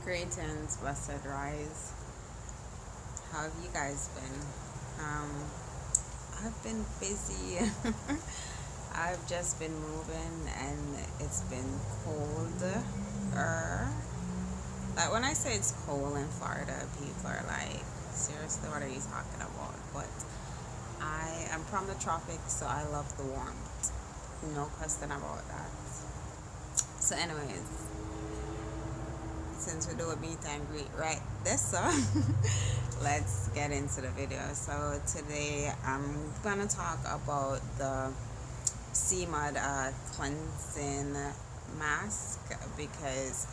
Greetings, blessed rise. How have you guys been? I've been busy. I've just been moving, and it's been cold. Like when I say it's cold in Florida, people are like, "Seriously, what are you talking about?" But I am from the tropics, so I love the warmth. No question about that. So, anyways, since we do a meet and greet right this song, let's get into the video. So today I'm gonna talk about the CMUD cleansing mask, because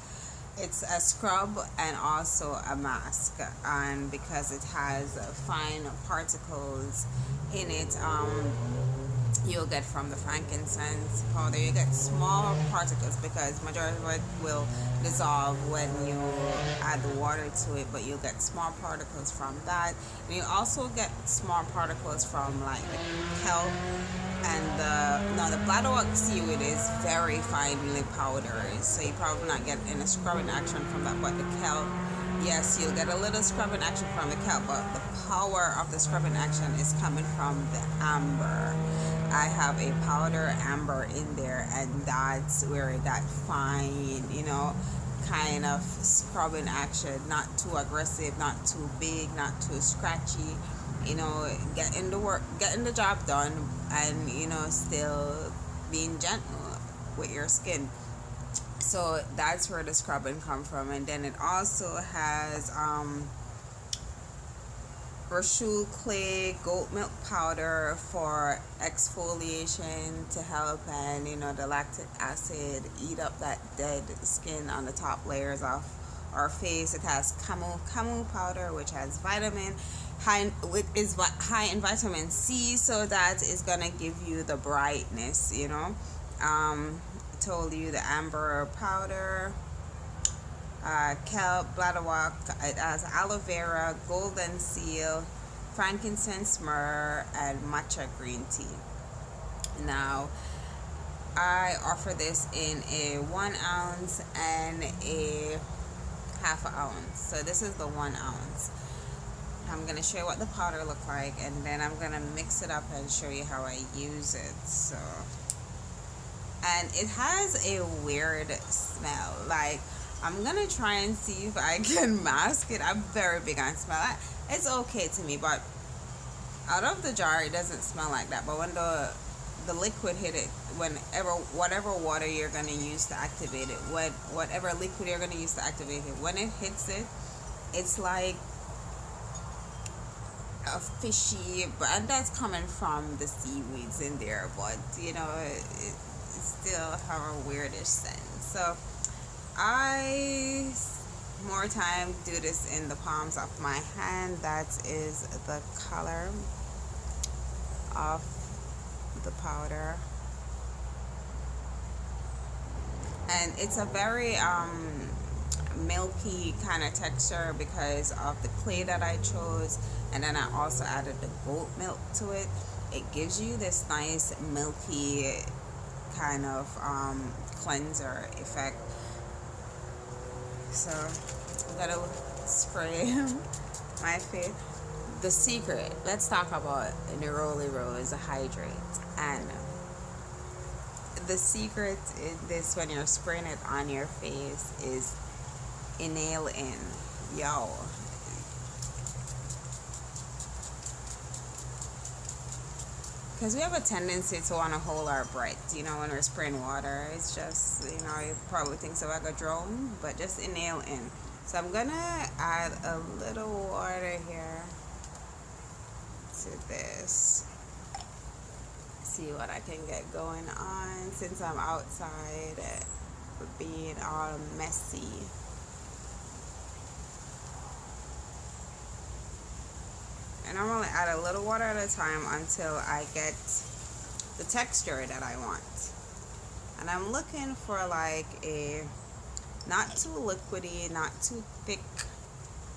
it's a scrub and also a mask, and because it has fine particles in it, you'll get from the frankincense powder, you get small particles, because majority of it will dissolve when you add the water to it, but you'll get small particles from that. And you also get small particles from like the kelp and the bladderwort seaweed is very finely powdered, so you probably not get any scrubbing action from that. But the kelp, yes, you'll get a little scrubbing action from the kelp, but the power of the scrubbing action is coming from the amber. I have a powder amber in there, and that's where that fine, kind of scrubbing action, not too aggressive, not too big, not too scratchy, getting the job done, and still being gentle with your skin. So that's where the scrubbing come from. And then it also has Rochelle clay goat milk powder for exfoliation to help, and the lactic acid eat up that dead skin on the top layers of our face. It has camu powder, which has is high in vitamin C, so that is gonna give you the brightness. Told you the amber powder, kelp, bladderwort. It has aloe vera, golden seal, frankincense, myrrh, and matcha green tea. Now, I offer this in a 1 ounce and a half an ounce. So this is the 1 ounce. I'm going to show you what the powder look like, and then I'm going to mix it up and show you how I use it. So, and it has a weird smell. Like, I'm gonna try and see if I can mask it. I'm very big on smell. It's okay to me, but out of the jar it doesn't smell like that. But when the liquid hit it, whatever water you're gonna use to activate it, whatever liquid you're gonna use to activate it, when it hits it, it's like a fishy, and that's coming from the seaweeds in there. But it still have a weirdish scent. So I more time do this in the palms of my hand. That is the color of the powder, and it's a very milky kind of texture because of the clay that I chose, and then I also added the goat milk to it. It gives you this nice milky kind of cleanser effect. So I'm gonna spray my face. The secret, let's talk about neroli rose hydrate. And the secret in this, when you're spraying it on your face, is inhale in. Yo, because we have a tendency to want to hold our breath, when we're spraying water. It's just, you probably think so like a drone, but just inhale in. So I'm gonna add a little water here to this. See what I can get going on, since I'm outside being all messy. And I'm only add a little water at a time until I get the texture that I want. And I'm looking for like a not too liquidy, not too thick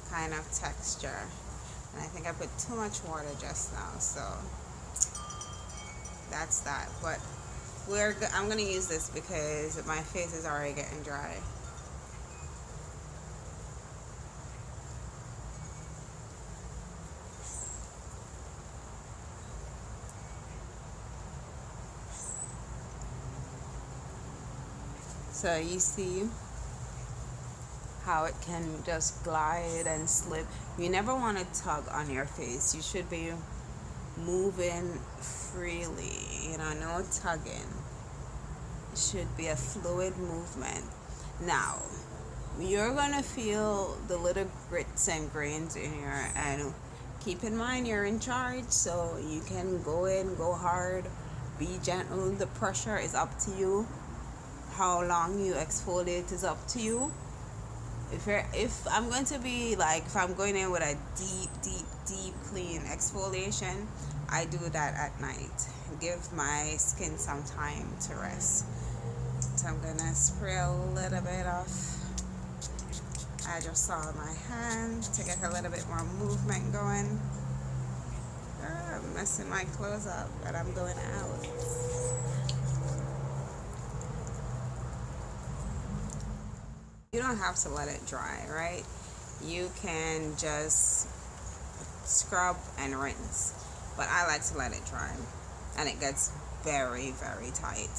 kind of texture. And I think I put too much water just now, so that's that. But I'm gonna use this because my face is already getting dry. So you see how it can just glide and slip. You never want to tug on your face. You should be moving freely, no tugging. It should be a fluid movement. Now, you're gonna feel the little grits and grains in here, and keep in mind you're in charge, so you can go in, go hard, be gentle. The pressure is up to you. How long you exfoliate is up to you. If I'm going to be like, if I'm going in with a deep clean exfoliation, I do that at night. Give my skin some time to rest. So I'm gonna spray a little bit of hydrosol on my hand to get a little bit more movement going. I'm messing my clothes up, but I'm going out. You don't have to let it dry, right? You can just scrub and rinse, but I like to let it dry, and it gets very tight,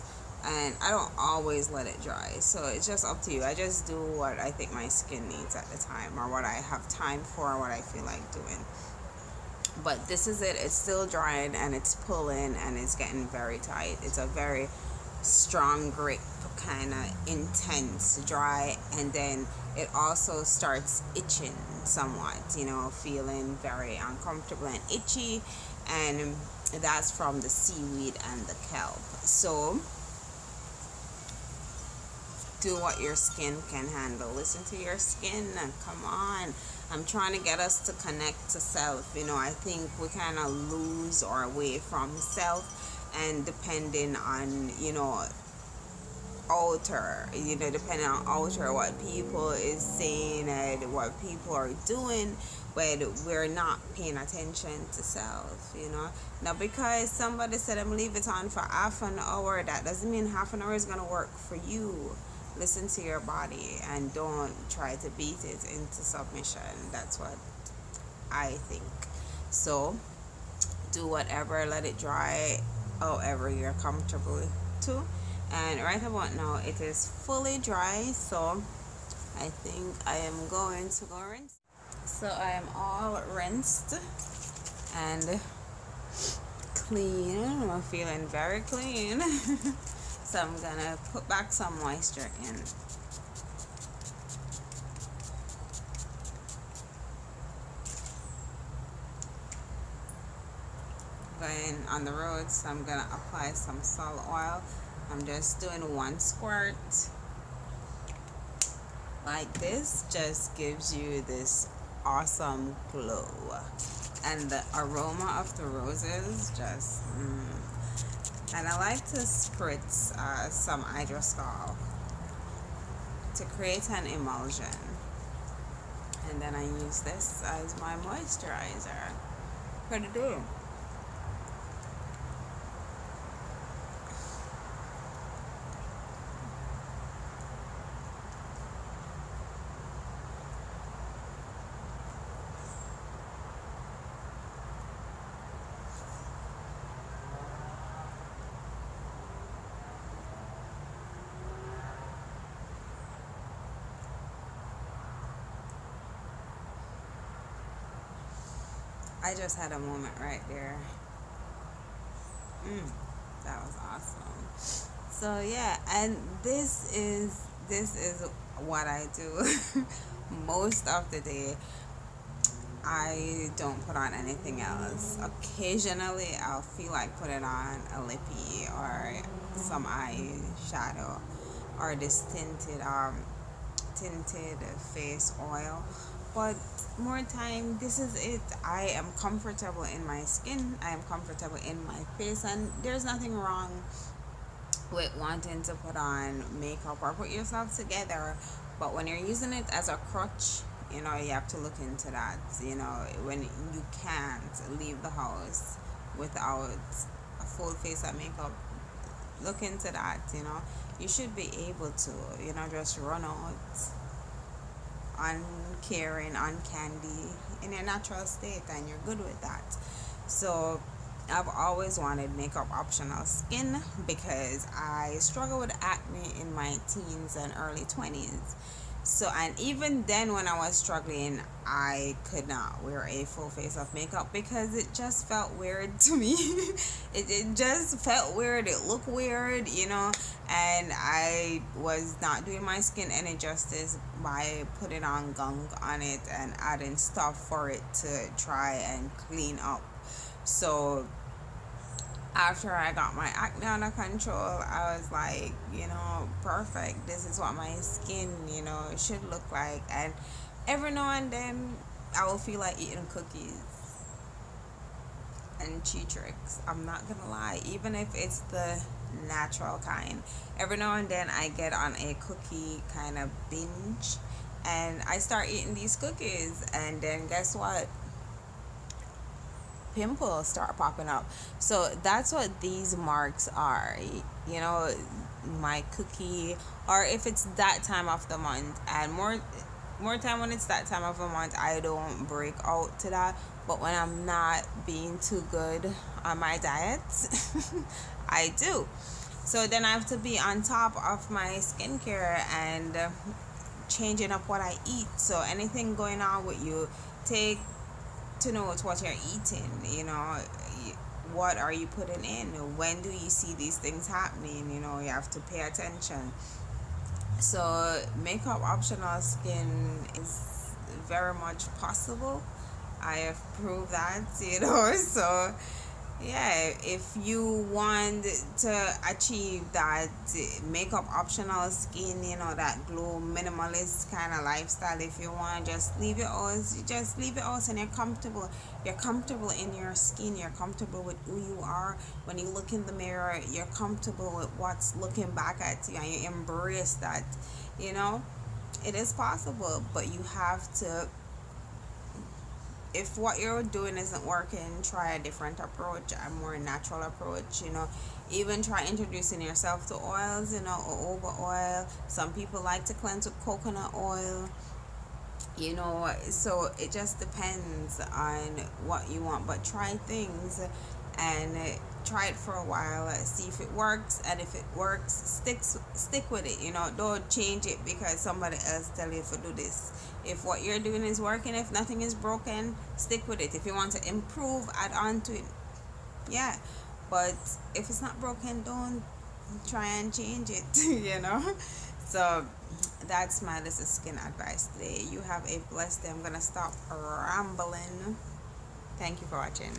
and I don't always let it dry, so it's just up to you. I just do what I think my skin needs at the time, or what I have time for, or what I feel like doing. But this is it. It's still drying, and it's pulling, and it's getting very tight. It's a very strong grip, kind of intense dry, and then it also starts itching somewhat, feeling very uncomfortable and itchy, and that's from the seaweed and the kelp. So do what your skin can handle. Listen to your skin. Come on. I'm trying to get us to connect to self. I think we kind of lose our way from self, and depending on, depending on outer, what people is saying and what people are doing, but we're not paying attention to self. Now, because somebody said I'm leave it on for half an hour, that doesn't mean half an hour is going to work for you. Listen to your body and don't try to beat it into submission. That's what I think. So do whatever, let it dry however you're comfortable to. And right about now it is fully dry, so I think I am going to go rinse. So I am all rinsed and clean. I'm feeling very clean. So I'm gonna put back some moisture in. Going on the road, so I'm gonna apply some salt oil. I'm just doing 1 squirt like this. Just gives you this awesome glow, and the aroma of the roses just And I like to spritz some hydrosol to create an emulsion, and then I use this as my moisturizer. Pretty good. I just had a moment right there. That was awesome. So yeah, and this is what I do most of the day. I don't put on anything else. Occasionally I'll feel like putting on a lippy or some eyeshadow or this tinted face oil, but more time, this is it. I am comfortable in my skin, I am comfortable in my face, and there's nothing wrong with wanting to put on makeup or put yourself together, but when you're using it as a crutch, you have to look into that. When you can't leave the house without a full face of makeup, look into that. You should be able to, just run out uncaring, uncandy in your natural state, and you're good with that. So I've always wanted makeup optional skin because I struggle with acne in my teens and early 20s. So, and even then, when I was struggling, I could not wear a full face of makeup because it just felt weird to me. It just felt weird, it looked weird, and I was not doing my skin any justice by putting on gunk on it and adding stuff for it to try and clean up. So, after I got my acne under control, I was like, perfect. This is what my skin, should look like. And every now and then, I will feel like eating cookies and cheat tricks. I'm not gonna lie, even if it's the natural kind. Every now and then, I get on a cookie kind of binge, and I start eating these cookies, and then guess what? Pimples start popping up. So that's what these marks are. You know, my cookie, or if it's that time of the month, and more time when it's that time of the month, I don't break out to that. But when I'm not being too good on my diet, I do. So then I have to be on top of my skincare and changing up what I eat. So anything going on with you, take to note what you're eating. What are you putting in? When do you see these things happening? You have to pay attention. So makeup optional skin is very much possible. I have proved that. So yeah, if you want to achieve that makeup optional skin, that glow minimalist kind of lifestyle, if you want, just leave it all, and you're comfortable in your skin, you're comfortable with who you are. When you look in the mirror, you're comfortable with what's looking back at you, and you embrace that. It is possible, but you have to, if what you're doing isn't working, try a different approach, a more natural approach. Even try introducing yourself to oils, jojoba oil. Some people like to cleanse with coconut oil. So it just depends on what you want, but try things and try it for a while, see if it works, and if it works, stick with it. Don't change it because somebody else tell you to do this. If what you're doing is working, if nothing is broken, stick with it. If you want to improve, add on to it. Yeah, but if it's not broken, don't try and change it. So that's my little skin advice today. You have a blessed day. I'm gonna stop rambling. Thank you for watching.